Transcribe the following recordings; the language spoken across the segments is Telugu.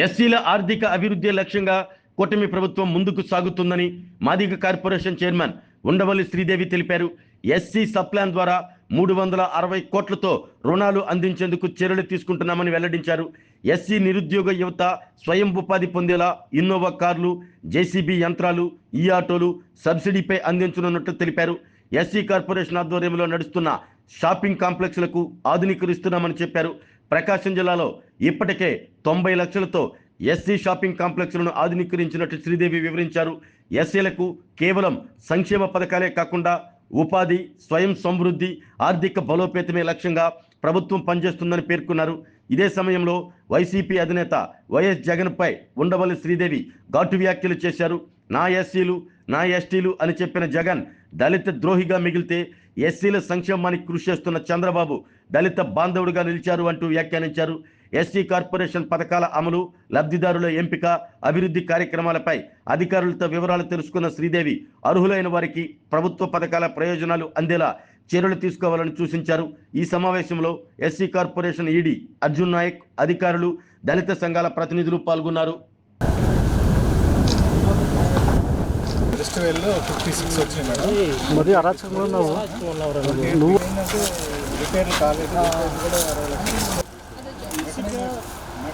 ఎస్సీల ఆర్థిక అభివృద్ధి లక్ష్యంగా కూటమి ప్రభుత్వం ముందుకు సాగుతుందని మాదిగ కార్పొరేషన్ చైర్మన్ ఉండవల్లి శ్రీదేవి తెలిపారు. ఎస్సీ సప్లాన్ ద్వారా 360 కోట్లతో రుణాలు అందించేందుకు చర్యలు తీసుకుంటున్నామని వెల్లడించారు. ఎస్సీ నిరుద్యోగ యువత స్వయం ఉపాధి పొందేలా ఇన్నోవా కార్లు, జేసీబీ యంత్రాలు, ఈ ఆటోలు సబ్సిడీపై అందించనున్నట్లు తెలిపారు. ఎస్సీ కార్పొరేషన్ ఆధ్వర్యంలో నడుస్తున్న షాపింగ్ కాంప్లెక్స్లకు ఆధునీకరిస్తున్నామని చెప్పారు. ప్రకాశం జిల్లాలో ఇప్పటికే 90 లక్షలతో ఎస్సీ షాపింగ్ కాంప్లెక్స్లను ఆధునీకరించినట్లు శ్రీదేవి వివరించారు. ఎస్సీలకు కేవలం సంక్షేమ పథకాలే కాకుండా ఉపాధి, స్వయం సమృద్ధి, ఆర్థిక బలోపేతమే లక్ష్యంగా ప్రభుత్వం పనిచేస్తుందని పేర్కొన్నారు. ఇదే సమయంలో వైసీపీ అధినేత వైఎస్ జగన్పై ఉండవల్లి శ్రీదేవి ఘాటు వ్యాఖ్యలు చేశారు. నా ఎస్సీలు, నా ఎస్టీలు అని చెప్పిన జగన్ దళిత ద్రోహిగా మిగిలితే ఎస్సీల సంక్షేమానికి కృషి చేస్తున్న చంద్రబాబు దళిత బాంధవుడిగా నిలిచారు అంటూ వ్యాఖ్యానించారు. ఎస్సీ కార్పొరేషన్ పథకాల అమలు, లబ్ధిదారుల ఎంపిక, అభివృద్ధి కార్యక్రమాలపై అధికారులతో వివరాలు తెలుసుకున్న శ్రీదేవి అర్హులైన వారికి ప్రభుత్వ పథకాల ప్రయోజనాలు అందేలా చర్యలు తీసుకోవాలని సూచించారు. ఈ సమావేశంలో SC corporation ED Arjun Naik, అధికారులు, దళిత సంఘాల ప్రతినిధులు పాల్గొన్నారు.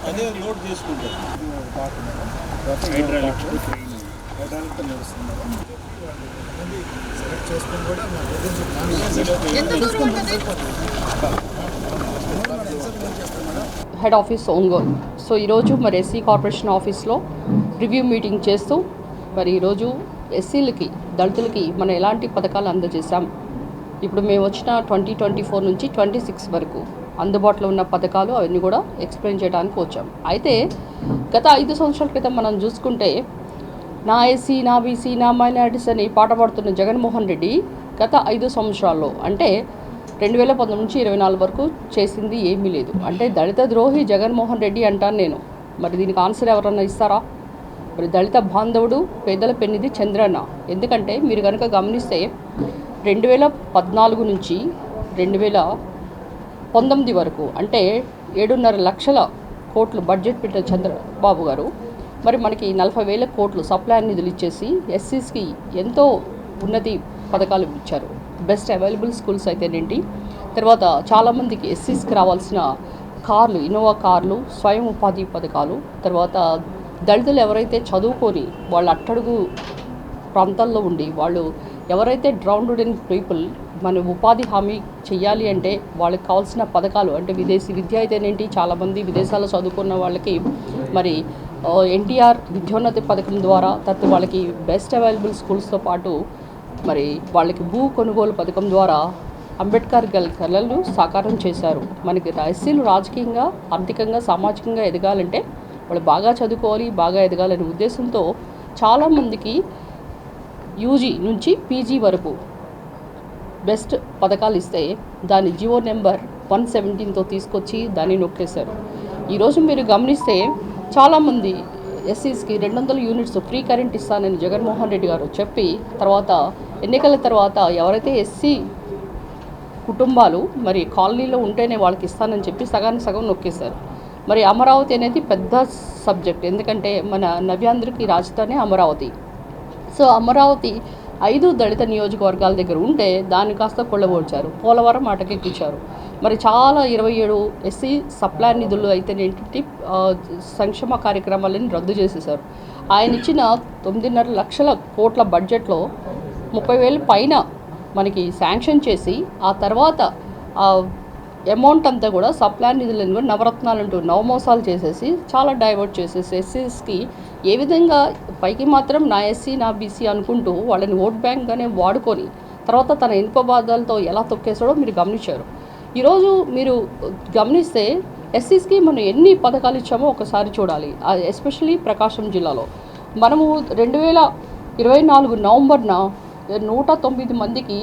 అదే లోడ్ చేసుకుంటారు. Head office Ongole. సో ఈరోజు మరి ఎస్సీ కార్పొరేషన్ ఆఫీస్లో రివ్యూ మీటింగ్ చేస్తూ మరి ఈరోజు ఎస్సీలకి, దళితులకి మనం ఎలాంటి పథకాలు అందజేశాం, ఇప్పుడు మేము వచ్చిన 2024 నుంచి 26 వరకు అందుబాటులో ఉన్న పథకాలు అవన్నీ కూడా ఎక్స్ప్లెయిన్ చేయడానికి వచ్చాం. అయితే గత 5 సంవత్సరాల క్రితం మనం చూసుకుంటే నా ఎస్సీ, నా బీసీ, నా మైనారిటీస్ అని పాట పాడుతున్న జగన్మోహన్ రెడ్డి గత 5 సంవత్సరాల్లో అంటే 2019 నుంచి 24 వరకు చేసింది ఏమీ లేదు. అంటే దళిత ద్రోహి జగన్మోహన్ రెడ్డి అంటాను నేను. మరి దీనికి ఆన్సర్ ఎవరన్నా ఇస్తారా? మరి దళిత బాంధవుడు, పేదల పెన్నిది చంద్రన్న. ఎందుకంటే మీరు కనుక గమనిస్తే 2014 నుంచి 2019 వరకు అంటే 7.5 లక్షల కోట్లు బడ్జెట్ పెట్టిన చంద్రబాబు గారు మరి మనకి 40,000 కోట్లు సప్లై నిధులు ఇచ్చేసి ఎస్సీస్కి ఎంతో ఉన్నతి పథకాలు ఇచ్చారు. బెస్ట్ అవైలబుల్ స్కూల్స్ అయితేనేంటి, తర్వాత చాలామందికి ఎస్సీస్కి రావాల్సిన కార్లు, ఇన్నోవా కార్లు, స్వయం ఉపాధి పథకాలు, తర్వాత దళితులు ఎవరైతే చదువుకొని వాళ్ళు అట్టడుగు ప్రాంతాల్లో ఉండి వాళ్ళు ఎవరైతే డ్రౌన్డ్ ఇన్ పీపుల్ మన ఉపాధి హామీ చెయ్యాలి అంటే వాళ్ళకి కావాల్సిన పథకాలు అంటే విదేశీ విద్య అయితేనేంటి, చాలామంది విదేశాల్లో చదువుకున్న వాళ్ళకి మరి ఎన్టీఆర్ విద్యోన్నతి పథకం ద్వారా తర్వాత వాళ్ళకి బెస్ట్ అవైలబుల్ స్కూల్స్తో పాటు మరి వాళ్ళకి భూ కొనుగోలు పథకం ద్వారా అంబేద్కర్ కళలు సాకారం చేశారు. మనకి ఎస్సీలు రాజకీయంగా, ఆర్థికంగా, సామాజికంగా ఎదగాలంటే వాళ్ళు బాగా చదువుకోవాలి, బాగా ఎదగాలనే ఉద్దేశంతో చాలామందికి యూజీ నుంచి పీజీ వరకు బెస్ట్ పథకాలు ఇస్తే దాని జియో నెంబర్ 117తో తీసుకొచ్చి దాన్ని నొక్కేశారు. ఈరోజు మీరు గమనిస్తే చాలామంది ఎస్సీస్కి 200 యూనిట్స్ ఫ్రీ కరెంట్ ఇస్తానని జగన్మోహన్ రెడ్డి గారు చెప్పి తర్వాత ఎన్నికల తర్వాత ఎవరైతే ఎస్సీ కుటుంబాలు మరి కాలనీలో ఉంటేనే వాళ్ళకి ఇస్తానని చెప్పి సగానికి సగం నొక్కేశారు. మరి అమరావతి అనేది పెద్ద సబ్జెక్ట్, ఎందుకంటే మన నవ్యాంధ్రకి రాజధాని అమరావతి. సో అమరావతి 5 దళిత నియోజకవర్గాల దగ్గర ఉంటే దాన్ని కాస్త కొల్లబోడ్చారు, పోలవరం అటకెక్కించారు. మరి చాలా 27 ఎస్సీ సప్లై నిధులు అయితేనేంటి సంక్షేమ కార్యక్రమాలను రద్దు చేసేశారు. ఆయన ఇచ్చిన 9.5 లక్షల కోట్ల బడ్జెట్లో 30,000 పైన మనకి శాంక్షన్ చేసి ఆ తర్వాత అమౌంట్ అంతా కూడా సప్లై నిధులను కూడా నవరత్నాలు అంటూ నవమోసాలు చేసేసి చాలా డైవర్ట్ చేసేసి ఎస్సీస్కి ఏ విధంగా పైకి మాత్రం నా ఎస్సీ, నా బీసీ అనుకుంటూ వాళ్ళని ఓట్ బ్యాంక్గానే వాడుకొని తర్వాత తన ఇనుపబాధాలతో ఎలా తొక్కేసాడో మీరు గమనించారు. ఈరోజు మీరు గమనిస్తే ఎస్సీస్కి మనం ఎన్ని పథకాలు ఇచ్చామో ఒకసారి చూడాలి. ఎస్పెషల్లీ ప్రకాశం జిల్లాలో మనము 2024 నవంబర్న 109 మందికి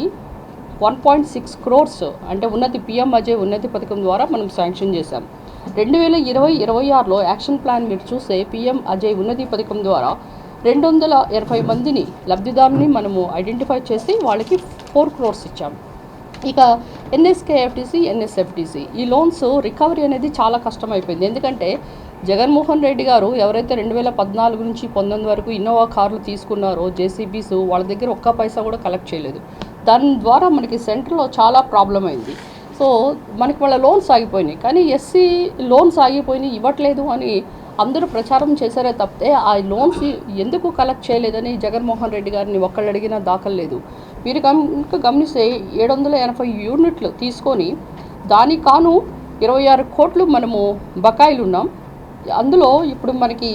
1.6 crores అంటే ఉన్నతి పిఎం అజయ్ ఉన్నతి పథకం ద్వారా మనం శాంక్షన్ చేశాం. 2020-26లో యాక్షన్ ప్లాన్ మీరు చూస్తే పిఎం అజయ్ ఉన్నతి పథకం ద్వారా 280 మందిని లబ్ధిదారుని మనము ఐడెంటిఫై చేసి వాళ్ళకి 4 crores ఇచ్చాం. ఇక ఎన్ఎస్కేఎఫ్టీసీ, ఎన్ఎస్ఎఫ్టీసీ ఈ లోన్స్ రికవరీ అనేది చాలా కష్టమైపోయింది. ఎందుకంటే జగన్మోహన్ రెడ్డి గారు ఎవరైతే 2014 నుంచి 19 వరకు ఇన్నోవా కార్లు తీసుకున్నారో జేసీబీస్ వాళ్ళ దగ్గర ఒక్క పైసా కూడా కలెక్ట్ చేయలేదు. దాని ద్వారా మనకి సెంటర్లో చాలా ప్రాబ్లం అయింది. సో మనకి వాళ్ళ లోన్స్ ఆగిపోయినాయి. కానీ ఎస్సీ లోన్స్ ఆగిపోయినాయి ఇవ్వట్లేదు అని అందరూ ప్రచారం చేశారే తప్పితే ఆ లోన్స్ ఎందుకు కలెక్ట్ చేయలేదని జగన్మోహన్ రెడ్డి గారిని ఒక్కళ్ళు అడిగినా దాఖలు లేదు. మీరు కనుక గమనిస్తే 780 యూనిట్లు తీసుకొని దానికి కాను 26 కోట్లు మనము బకాయిలు ఉన్నాం. అందులో ఇప్పుడు మనకి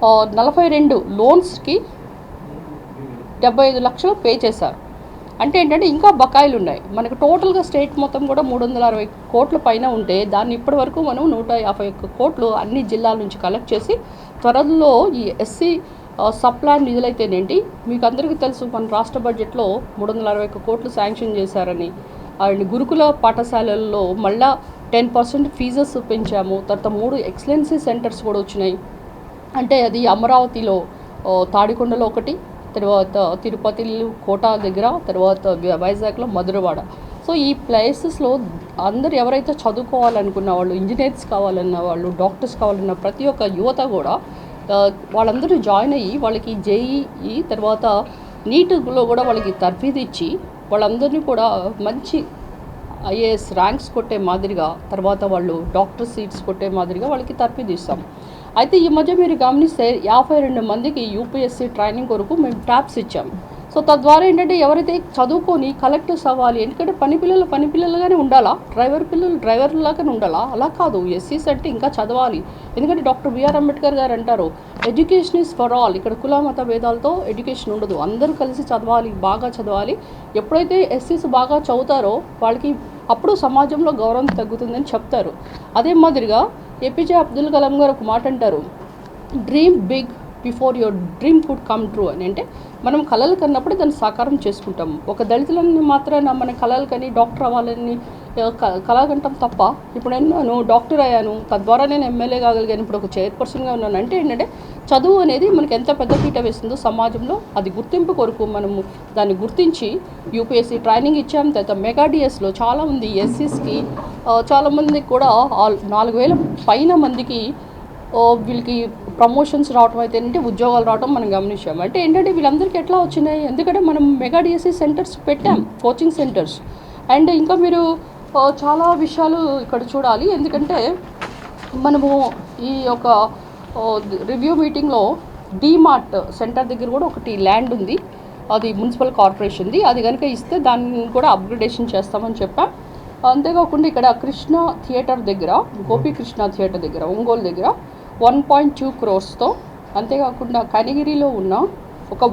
42 లోన్స్కి 75 లక్షలు పే చేశారు. అంటే ఏంటంటే ఇంకా బకాయిలు ఉన్నాయి. మనకు టోటల్గా స్టేట్ మొత్తం కూడా 360 కోట్ల పైన ఉంటే దాన్ని ఇప్పటి వరకు మనం 151 కోట్లు అన్ని జిల్లాల నుంచి కలెక్ట్ చేసి త్వరలో ఈ ఎస్సీ సప్లాన్ నిధులైతేనేంటి మీకు అందరికీ తెలుసు మన రాష్ట్ర బడ్జెట్లో 361 కోట్లు శాంక్షన్ చేశారని. అండ్ గురుకుల పాఠశాలల్లో మళ్ళా 10% ఫీజెస్ పెంచాము. తర్వాత 3 ఎక్సలెన్సీ సెంటర్స్ కూడా వచ్చినాయి. అంటే అది అమరావతిలో తాడికొండలో ఒకటి, తర్వాత తిరుపతిలో కోట దగ్గర, తర్వాత వైజాగ్లో మధురవాడ. సో ఈ ప్లేసెస్లో అందరు ఎవరైతే చదువుకోవాలనుకున్న వాళ్ళు, ఇంజనీర్స్ కావాలన్న వాళ్ళు, డాక్టర్స్ కావాలన్న ప్రతి ఒక్క యువత కూడా వాళ్ళందరూ జాయిన్ అయ్యి వాళ్ళకి జేఈఈ తర్వాత నీట్లో కూడా వాళ్ళకి తర్ఫీదు ఇచ్చి వాళ్ళందరినీ కూడా మంచి ఐఏఎస్ ర్యాంక్స్ కొట్టే మాదిరిగా, తర్వాత వాళ్ళు డాక్టర్ సీట్స్ కొట్టే మాదిరిగా వాళ్ళకి తర్ఫీదు ఇస్తాం. అయితే ఈ మధ్య మీరు గమనిస్తే 52 మందికి యూపీఎస్సీ ట్రైనింగ్ కొరకు మేము ట్యాబ్స్ ఇచ్చాం. సో తద్వారా ఏంటంటే ఎవరైతే చదువుకొని కలెక్టర్స్ అవ్వాలి, ఎందుకంటే పని పిల్లలుగానే ఉండాలా, డ్రైవర్లాగానే ఉండాలా, అలా కాదు. ఎస్సీస్ అంటే ఇంకా చదవాలి. ఎందుకంటే డాక్టర్ బిఆర్ అంబేద్కర్ గారు అంటారు ఎడ్యుకేషన్ ఈజ్ ఫర్ ఆల్. ఇక్కడ కుల మత భేదాలతో ఎడ్యుకేషన్ ఉండదు, అందరూ కలిసి చదవాలి, బాగా చదవాలి. ఎప్పుడైతే ఎస్సీస్ బాగా చదువుతారో వాళ్ళకి అప్పుడు సమాజంలో గౌరవం తగ్గుతుందని చెప్తారు. అదే మాదిరిగా ఏపీజే అబ్దుల్ కలాం గారు ఒక మాట అంటారు, dream big before your dream could come true అని. అంటే మనం కళలు కన్నప్పుడు దాన్ని సాకారం చేసుకుంటాము. ఒక దళితులని మాత్రాన మన కళలు కని డాక్టర్ అవ్వాలని కళ కంటాం తప్ప, ఇప్పుడు నేను డాక్టర్ అయ్యాను, తద్వారా నేను ఎమ్మెల్యే కాగలిగాను, ఇప్పుడు ఒక చైర్పర్సన్గా ఉన్నాను అంటే ఏంటంటే చదువు అనేది మనకి ఎంత పెద్ద పీట వేస్తుందో సమాజంలో అది గుర్తింపు కొరకు మనము దాన్ని గుర్తించి యూపీఎస్సీ ట్రైనింగ్ ఇచ్చాం. తర్వాత మెగా డిఎస్లో చాలా ఉంది ఎస్సీస్కి చాలామందికి కూడా 4,000 పైన మందికి వీళ్ళకి ప్రమోషన్స్ రావడం అయితే ఏంటంటే ఉద్యోగాలు రావడం మనం గమనించాం. అంటే ఏంటంటే వీళ్ళందరికీ ఎట్లా వచ్చినాయి, ఎందుకంటే మనం మెగా డిఎస్సీ సెంటర్స్ పెట్టాం, కోచింగ్ సెంటర్స్. అండ్ ఇంకా మీరు చాలా విషయాలు ఇక్కడ చూడాలి. ఎందుకంటే మనము ఈ యొక్క రివ్యూ మీటింగ్లో డీమార్ట్ సెంటర్ దగ్గర కూడా ఒకటి ల్యాండ్ ఉంది, అది మున్సిపల్ కార్పొరేషన్ది. అది కనుక ఇస్తే దాన్ని కూడా అప్గ్రేడేషన్ చేస్తామని చెప్పాం. అంతేకాకుండా ఇక్కడ కృష్ణ థియేటర్ దగ్గర, గోపీకృష్ణ థియేటర్ దగ్గర, ఒంగోలు దగ్గర 1.2 crores అంతేకాకుండా కనిగిరిలో ఉన్న ఒక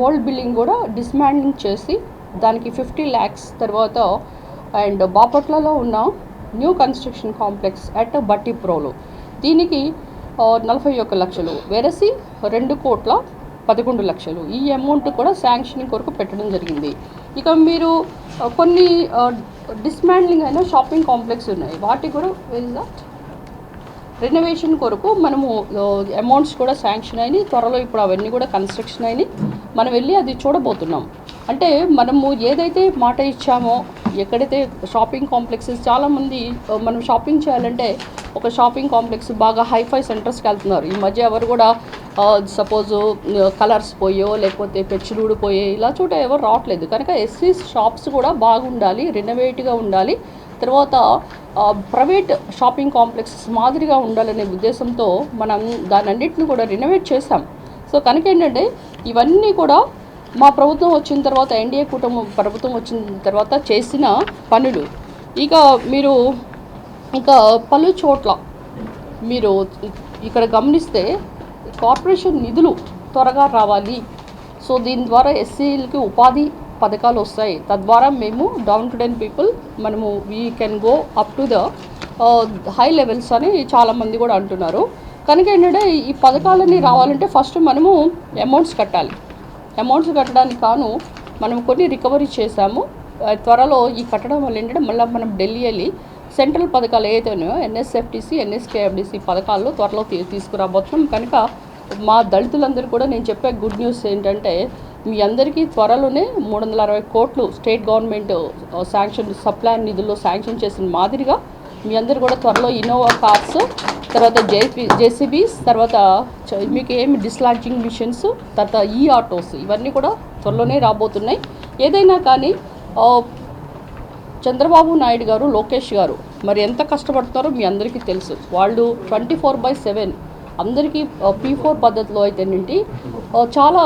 ఓల్డ్ బిల్డింగ్ కూడా డిస్మాండ్లింగ్ చేసి దానికి 50 lakhs తర్వాత, అండ్ బాపట్లలో ఉన్న న్యూ కన్స్ట్రక్షన్ కాంప్లెక్స్ అట్ బట్టిప్రోలో దీనికి 41 లక్షలు, వెరసి 2,11 లక్షలు ఈ అమౌంట్ కూడా శాంక్షనింగ్ కొరకు పెట్టడం జరిగింది. ఇక మీరు కొన్ని డిస్మాండ్లింగ్ అయిన షాపింగ్ కాంప్లెక్స్ ఉన్నాయి, వాటికి కూడా రెనోవేషన్ కొరకు మనము అమౌంట్స్ కూడా శాంక్షన్ అయినాయి. త్వరలో ఇప్పుడు అవన్నీ కూడా కన్స్ట్రక్షన్ అయినాయి, మనం వెళ్ళి అది చూడబోతున్నాం. అంటే మనము ఏదైతే మాట ఇచ్చామో, ఎక్కడైతే షాపింగ్ కాంప్లెక్సెస్ చాలామంది మనం షాపింగ్ చేయాలంటే ఒక షాపింగ్ కాంప్లెక్స్ బాగా హైఫై సెంటర్స్కి వెళ్తున్నారు. ఈ మధ్య ఎవరు కూడా సపోజు కలర్స్ పోయో లేకపోతే పెచ్చులు ఊడిపోయో ఇలా చోట ఎవరు రావట్లేదు. కనుక ఎస్సీ షాప్స్ కూడా బాగుండాలి, రెనోవేట్గా ఉండాలి, తర్వాత ప్రైవేట్ షాపింగ్ కాంప్లెక్సెస్ మాదిరిగా ఉండాలనే ఉద్దేశంతో మనం దాని అన్నింటిని కూడా రెనోవేట్ చేస్తాం. సో కనుక ఏంటంటే ఇవన్నీ కూడా మా ప్రభుత్వం వచ్చిన తర్వాత, ఎన్డీఏ కూటమి ప్రభుత్వం వచ్చిన తర్వాత చేసిన పనులు. ఇక మీరు ఇంకా పలు చోట్ల మీరు ఇక్కడ గమనిస్తే కార్పొరేషన్ నిధులు త్వరగా రావాలి. సో దీని ద్వారా ఎస్సీలకి ఉపాధి పథకాలు వస్తాయి. తద్వారా మేము డౌన్ టు డౌన్ పీపుల్ మనము we can go up to the high levels అని చాలామంది కూడా అంటున్నారు. కనుక ఏంటంటే ఈ పథకాలన్నీ రావాలంటే ఫస్ట్ మనము అమౌంట్స్ కట్టాలి. అమౌంట్స్ కట్టడానికి కాను మనం కొన్ని రికవరీ చేశాము. త్వరలో ఈ కట్టడం వల్ల ఏంటంటే మళ్ళీ మనం ఢిల్లీ వెళ్ళి సెంట్రల్ పథకాలు ఏదైతే ఉన్నాయో ఎన్ఎస్ఎఫ్టీసీ, ఎన్ఎస్కేఎఫ్డిసి పథకాల్లో త్వరలో తీసుకురాబోతున్నాం. కనుక మా దళితులందరూ కూడా నేను చెప్పే గుడ్ న్యూస్ ఏంటంటే మీ అందరికీ త్వరలోనే 360 కోట్లు స్టేట్ గవర్నమెంట్ శాంక్షన్ సప్లాన్ నిధుల్లో శాంక్షన్ చేసిన మాదిరిగా మీ అందరూ కూడా త్వరలో ఇన్నోవా కార్స్ తర్వాత జేసీబీస్, తర్వాత మీకు ఏమి డిస్లాంచింగ్ మిషన్స్, తర్వాత ఆటోస్, ఇవన్నీ కూడా త్వరలోనే రాబోతున్నాయి. ఏదైనా కానీ చంద్రబాబు నాయుడు గారు, లోకేష్ గారు మరి ఎంత కష్టపడుతున్నారో మీ అందరికీ తెలుసు. వాళ్ళు 24/7 అందరికీ P4 పద్ధతిలో అయితేనేంటి చాలా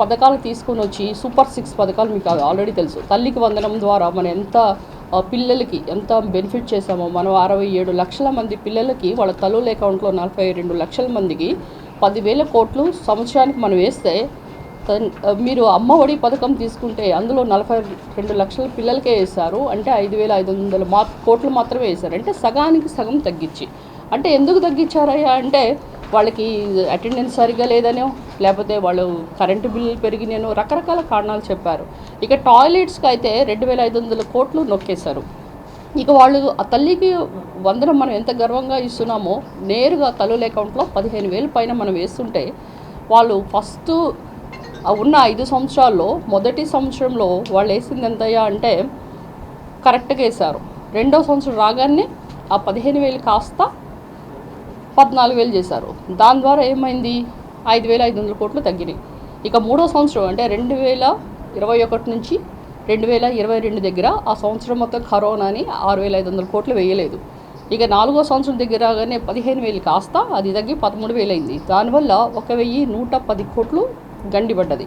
పథకాలు తీసుకొని వచ్చి సూపర్ 6 పథకాలు మీకు ఆల్రెడీ తెలుసు. తల్లికి వందనం ద్వారా మనం ఎంత పిల్లలకి ఎంత బెనిఫిట్ చేసామో, మనం 67 లక్షల మంది పిల్లలకి వాళ్ళ తల్లుల అకౌంట్లో 42 లక్షల మందికి 10,000 కోట్లు సంవత్సరానికి మనం వేస్తే, మీరు అమ్మ ఒడి పథకం తీసుకుంటే అందులో 42 లక్షల పిల్లలకే వేశారు. అంటే 5,500 కోట్లు మాత్రమే వేశారు. అంటే సగానికి సగం తగ్గించి. అంటే ఎందుకు తగ్గించారయ్యా అంటే వాళ్ళకి అటెండెన్స్ సరిగ్గా లేదనో, లేకపోతే వాళ్ళు కరెంటు బిల్లులు పెరిగినానో రకరకాల కారణాలు చెప్పారు. ఇక టాయిలెట్స్కి అయితే 2,500 కోట్లు నొక్కేశారు. ఇక వాళ్ళు ఆ తల్లికి వందనం మనం ఎంత గర్వంగా ఇస్తున్నామో, నేరుగా తల్లుల అకౌంట్లో 15,000 పైన మనం వేస్తుంటే, వాళ్ళు ఫస్ట్ ఉన్న 5 సంవత్సరాల్లో మొదటి సంవత్సరంలో వాళ్ళు వేసింది ఎంతయ్యా అంటే కరెక్ట్గా వేశారు. రెండో సంవత్సరం రాగానే ఆ 15,000 కాస్త 14,000 చేశారు. దాని ద్వారా ఏమైంది, 5,500 కోట్లు తగ్గినాయి. ఇక మూడో సంవత్సరం అంటే 2021 నుంచి 2022 దగ్గర ఆ సంవత్సరం మొత్తం కరోనాని 6,500 కోట్లు వేయలేదు. ఇక నాలుగో సంవత్సరం దగ్గర రాగానే 15,000 కాస్త అది తగ్గి 13,000 అయింది. దానివల్ల 1,110 కోట్లు గండిపడ్డది.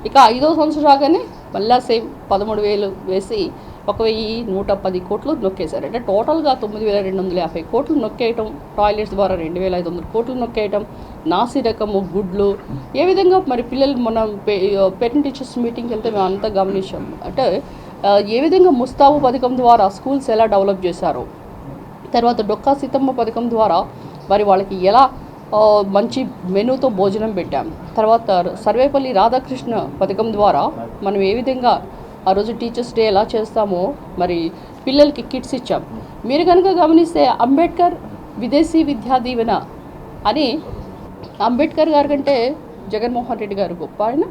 ఇక ఐదో సంవత్సరం రాగానే మళ్ళా సేమ్ 13,000 వేసి 1,110 కోట్లు నొక్కేశారు. అంటే టోటల్గా 9,250 కోట్లు నొక్కేయటం, టాయిలెట్స్ ద్వారా 2,500 కోట్లు నొక్కేయటం, నాసి రకము గుడ్లు, ఏ విధంగా మరి పిల్లలు మనం పేరెంట్ టీచర్స్ మీటింగ్కి వెళ్తే మేము అంతా గమనించాం. అంటే ఏ విధంగా ముస్తాబు పథకం ద్వారా స్కూల్స్ ఎలా డెవలప్ చేశారో, తర్వాత డొక్కా సీతమ్మ పథకం ద్వారా మరి వాళ్ళకి ఎలా మంచి మెనూతో భోజనం పెట్టాం. తర్వాత సర్వేపల్లి రాధాకృష్ణ పథకం ద్వారా మనం ఏ విధంగా ఆ రోజు టీచర్స్ డే ఎలా చేస్తామో మరి పిల్లలకి కిట్స్ ఇచ్చాం. మీరు కనుక గమనిస్తే అంబేద్కర్ విదేశీ విద్యా దీవెన అని, అంబేద్కర్ గారి కంటే జగన్మోహన్ రెడ్డి గారు గొప్ప ఆయన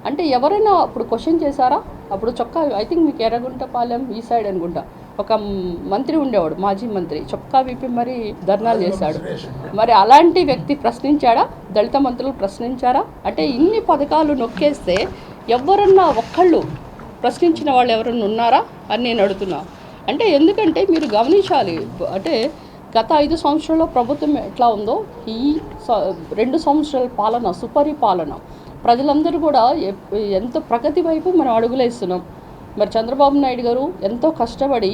అంటే ఎవరైనా అప్పుడు క్వశ్చన్ చేశారా? అప్పుడు చొక్కా, ఐ థింక్ మీకు ఎర్రగుంటపాలెం ఈ సైడ్ అనుకుంటా, ఒక మంత్రి ఉండేవాడు, మాజీ మంత్రి, చొక్కా విప్పి మరి ధర్నాలు చేశాడు. మరి అలాంటి వ్యక్తి ప్రశ్నించాడా? దళిత మంత్రులు ప్రశ్నించారా? అంటే ఇన్ని పథకాలు నొక్కేస్తే ఎవరన్నా ఒక్కళ్ళు ప్రశ్నించిన వాళ్ళు ఎవరన్నా ఉన్నారా అని నేను అడుగుతున్నా. అంటే ఎందుకంటే మీరు గమనించాలి, అంటే గత 5 సంవత్సరాల్లో ప్రభుత్వం ఎట్లా ఉందో, ఈ 2 సంవత్సరాల పాలన సుపరిపాలన, ప్రజలందరూ కూడా ఎంతో ప్రగతి వైపు మనం అడుగులేస్తున్నాం. మరి చంద్రబాబు నాయుడు గారు ఎంతో కష్టపడి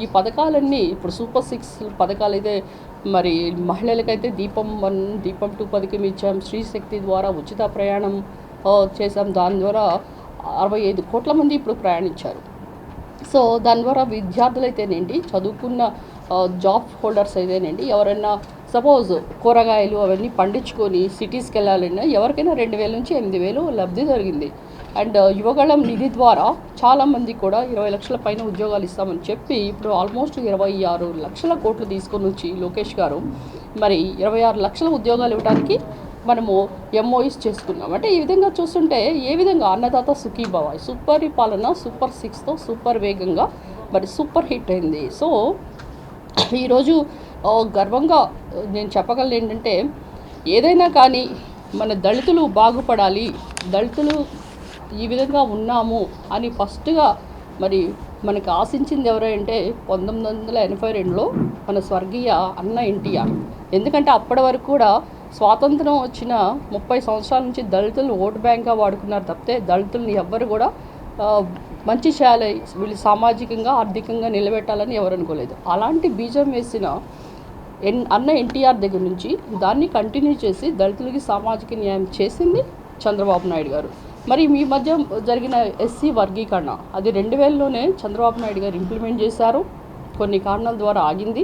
ఈ పథకాలన్నీ, ఇప్పుడు సూపర్ 6 పథకాలు అయితే మరి మహిళలకైతే దీపం 1, దీపం 2 పథకం ఇచ్చాం, స్త్రీశక్తి ద్వారా ఉచిత ప్రయాణం చేసాం. దాని ద్వారా 65 కోట్ల మంది ఇప్పుడు ప్రయాణించారు. సో దాని ద్వారా విద్యార్థులు అయితేనేంటి, చదువుకున్న జాబ్ హోల్డర్స్ అయితేనేంటి, ఎవరైనా సపోజ్ కూరగాయలు అవన్నీ పండించుకొని సిటీస్కి వెళ్ళాలన్నా ఎవరికైనా 2,000 నుంచి 8,000 లబ్ధి జరిగింది. అండ్ యువగళం నిధి ద్వారా చాలామంది కూడా 20 లక్షల పైన ఉద్యోగాలు ఇస్తామని చెప్పి ఇప్పుడు ఆల్మోస్ట్ 26 లక్షల కోట్లు తీసుకొని వచ్చి లోకేష్ గారు మరి 26 లక్షల ఉద్యోగాలు ఇవ్వడానికి మనము ఎంఓఈస్ చేసుకున్నాం. అంటే ఈ విధంగా చూస్తుంటే ఏ విధంగా అన్నదాత సుఖీభవ సూపర్ పాలన సూపర్ 6తో సూపర్ వేగంగా మరి సూపర్ హిట్ అయింది. సో ఈరోజు గర్వంగా నేను చెప్పగలను ఏంటంటే, ఏదైనా కానీ మన దళితులు బాగుపడాలి, దళితులు ఈ విధంగా ఉన్నాము అని ఫస్ట్గా మరి మనకు ఆశించింది ఎవరంటే 1982లో మన స్వర్గీయ అన్న ఎన్టీఆర్. ఎందుకంటే అప్పటి వరకు కూడా స్వాతంత్రం వచ్చిన 30 సంవత్సరాల నుంచి దళితులు ఓటు బ్యాంక్గా వాడుకున్నారు తప్పితే దళితుల్ని ఎవ్వరు కూడా మంచి చేయాలి, వీళ్ళు సామాజికంగా ఆర్థికంగా నిలబెట్టాలని ఎవరు అనుకోలేదు. అలాంటి బీజం వేసిన అన్న ఎన్టీఆర్ దగ్గర నుంచి దాన్ని కంటిన్యూ చేసి దళితులకి సామాజిక న్యాయం చేసింది చంద్రబాబు నాయుడు గారు. మరి మీ మధ్య జరిగిన ఎస్సీ వర్గీకరణ అది 2000లోనే చంద్రబాబు నాయుడు గారు ఇంప్లిమెంట్ చేశారు. కొన్ని కారణాల ద్వారా ఆగింది.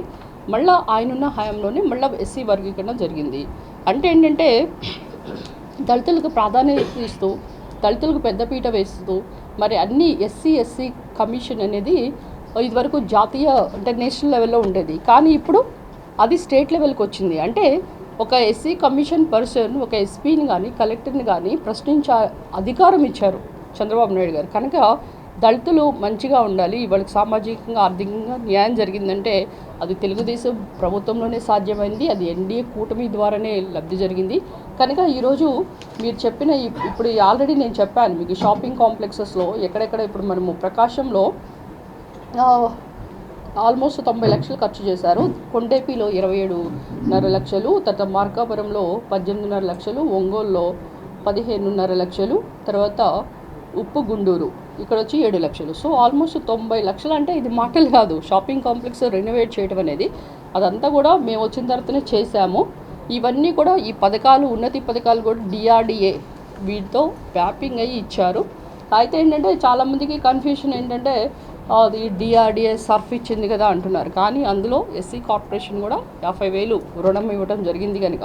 మళ్ళీ ఆయనున్న హయాంలోనే మళ్ళీ ఎస్సీ వర్గీకరణ జరిగింది. అంటే ఏంటంటే దళితులకు ప్రాధాన్యత ఇస్తూ, దళితులకు పెద్దపీట వేస్తూ మరి అన్ని ఎస్సీ కమిషన్ అనేది ఇదివరకు జాతీయ అంటే నేషనల్ లెవెల్లో ఉండేది, కానీ ఇప్పుడు అది స్టేట్ లెవెల్కి వచ్చింది. అంటే ఒక ఎస్సీ కమిషన్ పర్సన్ ఒక ఎస్పీని కానీ కలెక్టర్ని కానీ ప్రశ్నించే అధికారం ఇచ్చారు చంద్రబాబు నాయుడు గారు. కనుక దళితులు మంచిగా ఉండాలి, వాళ్ళకి సామాజికంగా ఆర్థికంగా న్యాయం జరిగిందంటే అది తెలుగుదేశం ప్రభుత్వంలోనే సాధ్యమైంది, అది ఎన్డీఏ కూటమి ద్వారానే లబ్ధి జరిగింది. కనుక ఈరోజు మీరు చెప్పిన ఇప్పుడు ఆల్రెడీ నేను చెప్పాను మీకు, షాపింగ్ కాంప్లెక్సెస్లో ఎక్కడెక్కడ ఇప్పుడు మనము ప్రకాశంలో ఆల్మోస్ట్ 90 లక్షలు ఖర్చు చేశారు, కొండేపిలో 27.5 లక్షలు, తర్వాత మార్కాపురంలో 18.5 లక్షలు, ఒంగోలులో 15.5 లక్షలు, తర్వాత ఉప్పు గుండూరు ఇక్కడ వచ్చి 7 లక్షలు. సో ఆల్మోస్ట్ 90 లక్షలు అంటే ఇది మాటలు కాదు. షాపింగ్ కాంప్లెక్స్ రెనోవేట్ చేయడం అనేది అదంతా కూడా మేము వచ్చిన తర్వాతనే చేశాము. ఇవన్నీ కూడా ఈ పథకాలు, ఉన్నతి పథకాలు కూడా డిఆర్డిఏ వీటితో మ్యాపింగ్ అయ్యి ఇచ్చారు. అయితే ఏంటంటే చాలామందికి కన్ఫ్యూషన్ ఏంటంటే అది డిఆర్డిఏ సర్ఫ్ ఇచ్చింది కదా అంటున్నారు, కానీ అందులో ఎస్సీ కార్పొరేషన్ కూడా 50,000 రుణం ఇవ్వడం జరిగింది. కనుక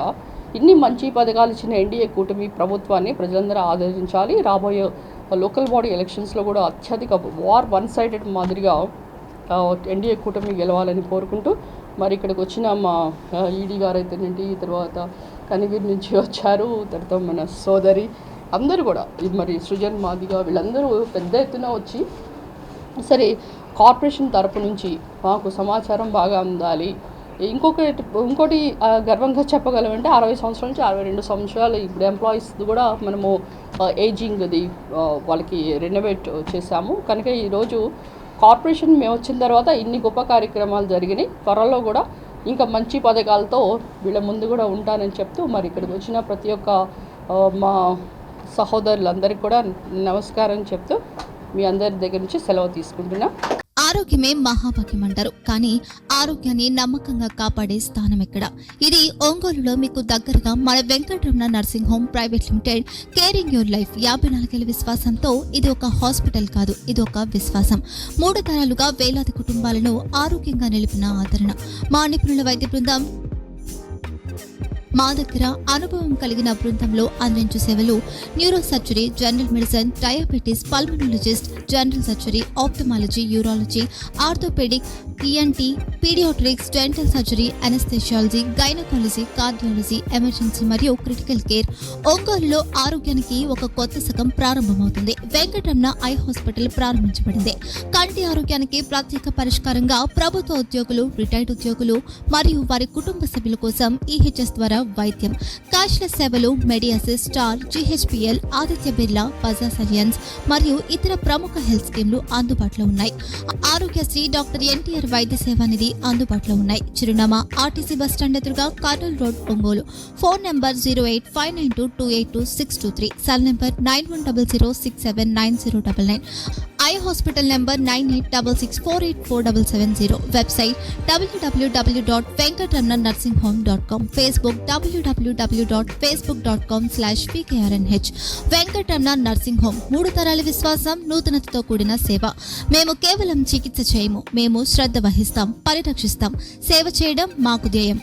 ఇన్ని మంచి పథకాలు ఇచ్చిన ఎన్డీఏ కూటమి ప్రభుత్వాన్ని ప్రజలందరూ ఆదరించాలి. రాబోయే లోకల్ బాడీ ఎలక్షన్స్లో కూడా అత్యధిక వన్ సైడెడ్ మాదిరిగా ఎన్డీఏ కూటమి గెలవాలని కోరుకుంటూ, మరి ఇక్కడికి వచ్చిన మా ఈడీ గారు అయితేనేంటి, తర్వాత కనిగిరి నుంచి వచ్చారు, తర్వాత మన సోదరి అందరూ కూడా మరి సృజన్ మాదిగా వీళ్ళందరూ పెద్ద ఎత్తున వచ్చి సరే కార్పొరేషన్ తరపు నుంచి మాకు సమాచారం బాగా అందాలి. ఇంకోటి గర్వంగా చెప్పగలమంటే 60 సంవత్సరాల నుంచి 62 సంవత్సరాలు ఇప్పుడు ఎంప్లాయీస్ కూడా మనము ఏజింగ్ది వాళ్ళకి రెనోవేట్ చేశాము. కనుక ఈరోజు కార్పొరేషన్ మేము వచ్చిన తర్వాత ఇన్ని గొప్ప కార్యక్రమాలు జరిగినాయి. త్వరలో కూడా ఇంకా మంచి పథకాలతో వీళ్ళ ముందు కూడా ఉంటానని చెప్తూ, మరి ఇక్కడికి వచ్చిన ప్రతి ఒక్క మా సహోదరులందరికీ కూడా నమస్కారం చెప్తూ మీ అందరి దగ్గర నుంచి సెలవు తీసుకుంటున్నా. ఆరోగ్యమే మహాభాగ్యం అంటారు, కానీ ఆరోగ్యాన్ని నమ్మకంగా కాపాడే స్థానం ఎక్కడ? ఇది ఒంగోలులో మీకు దగ్గరగా మన Venkataramana nursing home private limited. Caring your life 54 ఏళ్ల విశ్వాసంతో ఇది ఒక హాస్పిటల్ కాదు, ఇది ఒక విశ్వాసం. 3 తరాలుగా వేలాది కుటుంబాలను ఆరోగ్యంగా నిలిపిన ఆదరణ. మా నిపుణుల వైద్య బృందం మా దగ్గర అనుభవం కలిగిన బృందంలో అందించే సేవలు neuro surgery, general medicine, diabetes, pulmonologist, general surgery, ophthalmology, urology, orthopaedic, ENT, paediatrics, dental surgery, anaesthesiology, gynaecology, cardiology, emergency మరియు క్రిటికల్ కేర్. ఒంగోలులో ఆరోగ్యానికి ఒక కొత్త శకం ప్రారంభమవుతుంది. వెంకటరమణ ఐ హాస్పిటల్ ప్రారంభించబడింది. కంటి ఆరోగ్యానికి ప్రత్యేక పరిష్కారంగా ప్రభుత్వ ఉద్యోగులు, రిటైర్డ్ ఉద్యోగులు మరియు వారి కుటుంబ సభ్యుల కోసం ఈహెచ్ఎస్ ద్వారా వైద్యం, క్యాష్లెస్ సేవలు, మెడియాసిస్, స్టార్, జీహెచ్పిఎల్, ఆదిత్య బిర్లా, బజాజ్ అలియన్స్ మరియు ఇతర ప్రముఖ హెల్త్ స్కీమ్లు అందుబాటులో ఉన్నాయి. ఆరోగ్యశ్రీ, డాక్టర్ ఎన్టీఆర్ వైద్య సేవా నిధి అందుబాటులో ఉన్నాయి. చిరునామా ఆర్టీసీ బస్ స్టాండ్ ఎదురుగా, Kurnool road, Ongole. Phone number 08592282623, cell number 9100679099. Eye hospital number 9866484770. Website www.venkatramanarsinghome.com. Facebook www.facebook.com/pkrnh. Venkataramana nursing home, 3 తరాల విశ్వాసం, నూతనతతో కూడిన సేవ. మేము కేవలం చికిత్స చేయము, మేము శ్రద్ధ వహిస్తాం, పరిరక్షిస్తాం. సేవ చేయడం మాకు ధ్యేయం.